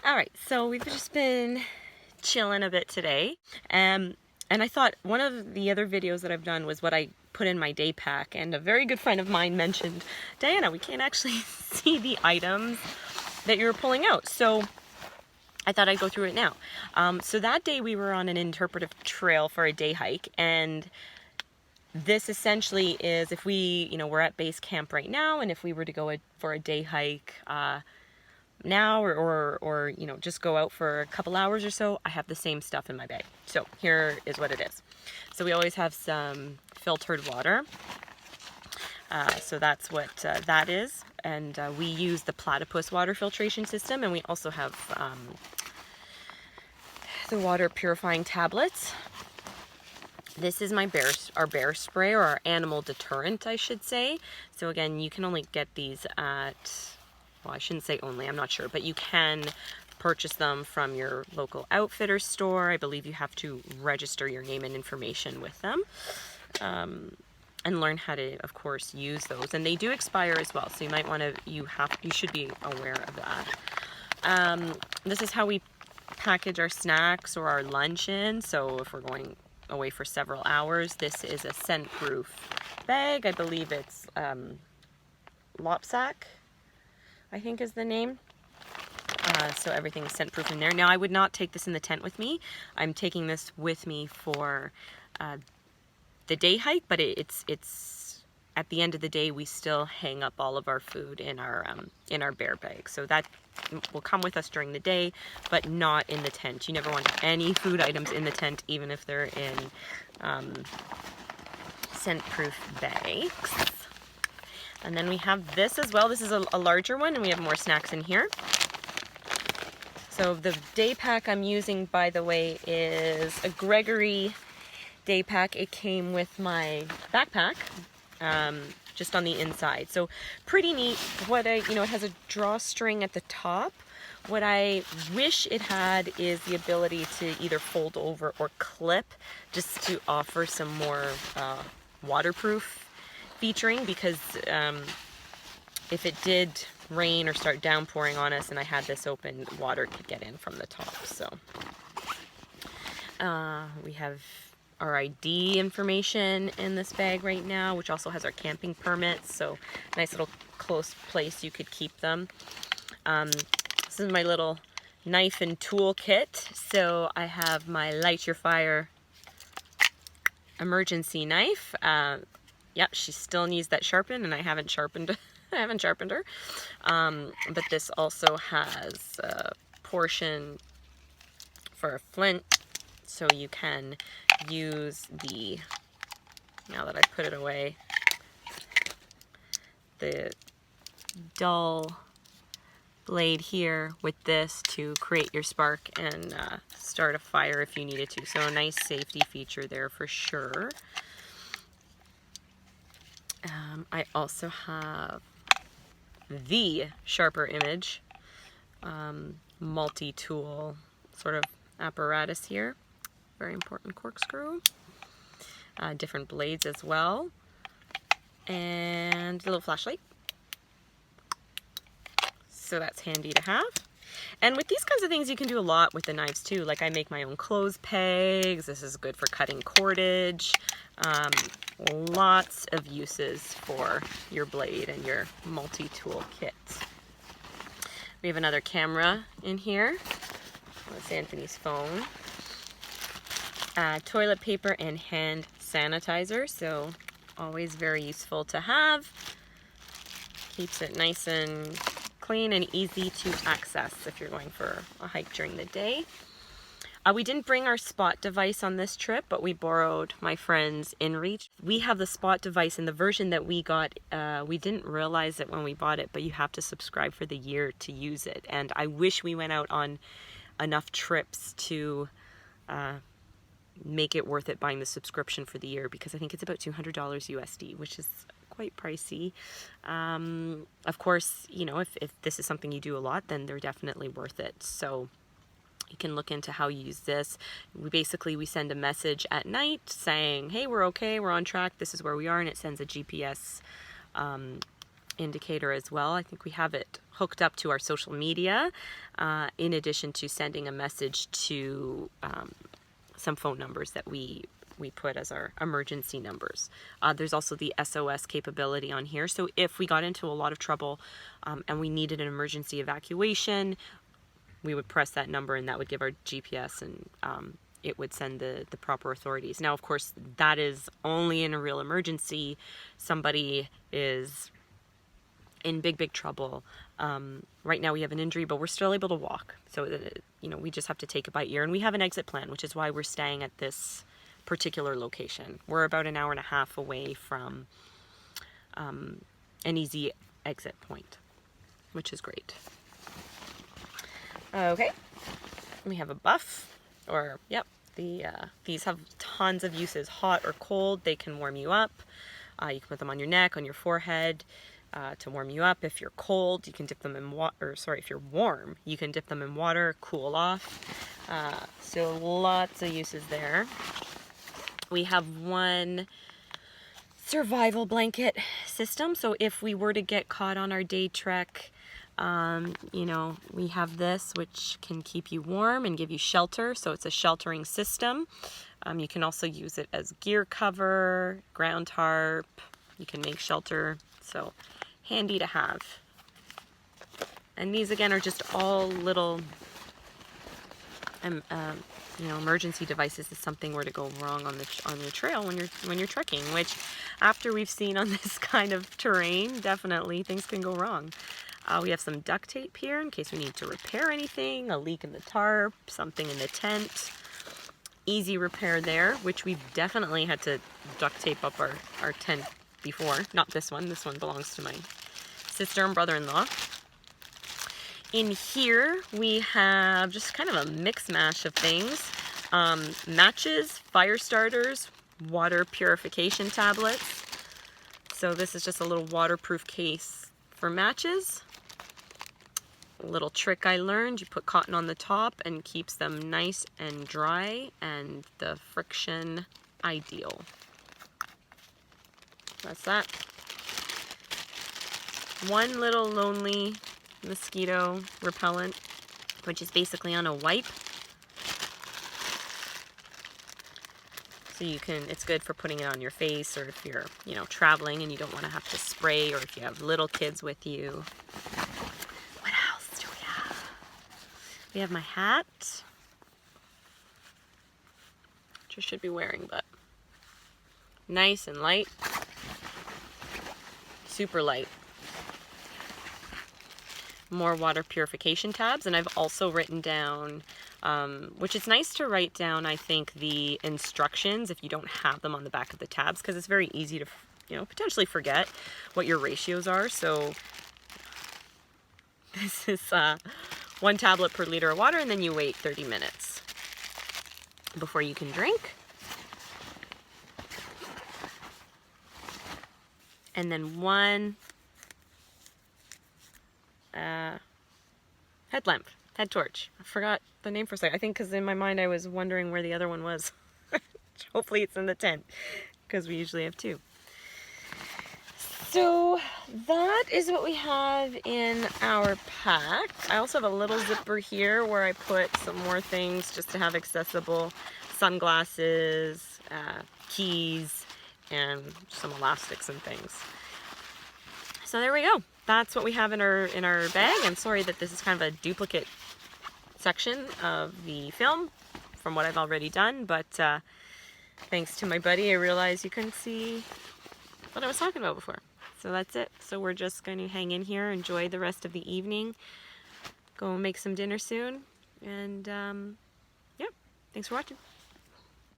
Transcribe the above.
All right, so we've just been chilling a bit today. And I thought one of the other videos that I've done was what I put in my day pack. And a very good friend of mine mentioned, Diana, we can't actually see the items that you're pulling out. So I thought I'd go through it now. So that day we were on an interpretive trail for a day hike, and this essentially is if we, we're at base camp right now, and if we were to go for a day hike now or just go out for a couple hours or so, I have the same stuff in my bag. So here is what it is. So we always have some filtered water. So that's what that is. And we use the platypus water filtration system, and we also have the water purifying tablets. This is our bear spray, or our animal deterrent, I should say. So again, you can only get these at, well, I shouldn't say only, I'm not sure, but you can purchase them from your local outfitter store. I believe you have to register your name and information with them, and learn how to, of course, use those. And they do expire as well, so you might want to, you should be aware of that. This is how we package our snacks or our lunch in. So if we're going away for several hours, this is a scent-proof bag. I believe it's Lopsac, I think is the name. So everything's scent-proof in there. Now, I would not take this in the tent with me. I'm taking this with me for the day hike, but it's at the end of the day, we still hang up all of our food in our bear bag. So that will come with us during the day, but not in the tent. You never want any food items in the tent, even if they're in scent-proof bags. And then we have this as well. This is a larger one, and we have more snacks in here. So the day pack I'm using, by the way, is a Gregory day pack. It came with my backpack, just on the inside. So pretty neat. It has a drawstring at the top. What I wish it had is the ability to either fold over or clip, just to offer some more waterproof featuring, because if it did rain or start downpouring on us and I had this open, water could get in from the top. So we have our ID information in this bag right now, which also has our camping permits. So nice little close place you could keep them. This is my little knife and tool kit. So I have my light your fire emergency knife. Yep, she still needs that sharpened, and I haven't sharpened her. But this also has a portion for a flint, so you can use now that I've put it away, the dull blade here with this to create your spark and start a fire if you needed to. So a nice safety feature there for sure. I also have the Sharper Image multi-tool sort of apparatus here. Very important corkscrew. Different blades as well. And a little flashlight. So that's handy to have. And with these kinds of things, you can do a lot with the knives too. Like, I make my own clothes pegs. This is good for cutting cordage. Lots of uses for your blade and your multi-tool kit. We have another camera in here. That's Anthony's phone. Toilet paper and hand sanitizer, so always very useful to have. Keeps it nice and clean and easy to access if you're going for a hike during the day. We didn't bring our Spot device on this trip, but we borrowed my friend's InReach. We have the Spot device, and the version that we got, we didn't realize it when we bought it, but you have to subscribe for the year to use it. And I wish we went out on enough trips to make it worth it buying the subscription for the year, because I think it's about $200 USD, which is quite pricey. Of course, if this is something you do a lot, then they're definitely worth it. So you can look into how you use this. We send a message at night saying, hey, we're okay, we're on track, this is where we are, and it sends a GPS indicator as well. I think we have it hooked up to our social media, in addition to sending a message to some phone numbers that we put as our emergency numbers. There's also the SOS capability on here. So if we got into a lot of trouble and we needed an emergency evacuation, we would press that number and that would give our GPS, and it would send the proper authorities. Now, of course, that is only in a real emergency. Somebody is in big trouble. Right now we have an injury, but we're still able to walk. So, you know, we just have to take it by ear. And we have an exit plan, which is why we're staying at this particular location. We're about an hour and a half away from an easy exit point, which is great. Okay, we have a buff, or, yep, these have tons of uses, hot or cold. They can warm you up. You can put them on your neck, on your forehead, to warm you up. If you're cold, you can dip them in water, if you're warm, you can dip them in water, cool off. So lots of uses there. We have one survival blanket system. So if we were to get caught on our day trek, you know, we have this, which can keep you warm and give you shelter. So it's a sheltering system. You can also use it as gear cover, ground tarp. You can make shelter. So handy to have. And these again are just all little, you know, emergency devices if something were to go wrong on the trail when you're trekking. Which, after we've seen on this kind of terrain, definitely things can go wrong. We have some duct tape here in case we need to repair anything, a leak in the tarp, something in the tent. Easy repair there, which we've definitely had to duct tape up our tent before. Not this one. This one belongs to my sister and brother-in-law. In here, we have just kind of a mix mash of things. Matches, fire starters, water purification tablets. So this is just a little waterproof case for matches. A little trick I learned, you put cotton on the top and keeps them nice and dry, and the friction ideal. That's that. One little lonely mosquito repellent, which is basically on a wipe. So you can, it's good for putting it on your face, or if you're, you know, traveling and you don't want to have to spray, or if you have little kids with you. What else do we have? We have my hat, which I should be wearing, but nice and light. Super light. More water purification tabs, and I've also written down, which it's nice to write down, I think, the instructions if you don't have them on the back of the tabs, because it's very easy to, you know, potentially forget what your ratios are. So this is 1 tablet per liter of water, and then you wait 30 minutes before you can drink. And then 1 head torch. I forgot the name for a second. I think because in my mind I was wondering where the other one was. Hopefully it's in the tent, because we usually have 2. So that is what we have in our pack. I also have a little zipper here where I put some more things just to have accessible: sunglasses, keys, and some elastics and things. So there we go. That's what we have in our bag. I'm sorry that this is kind of a duplicate section of the film from what I've already done, but thanks to my buddy, I realized you couldn't see what I was talking about before. So that's it. So we're just going to hang in here, enjoy the rest of the evening, go make some dinner soon, and yeah, thanks for watching.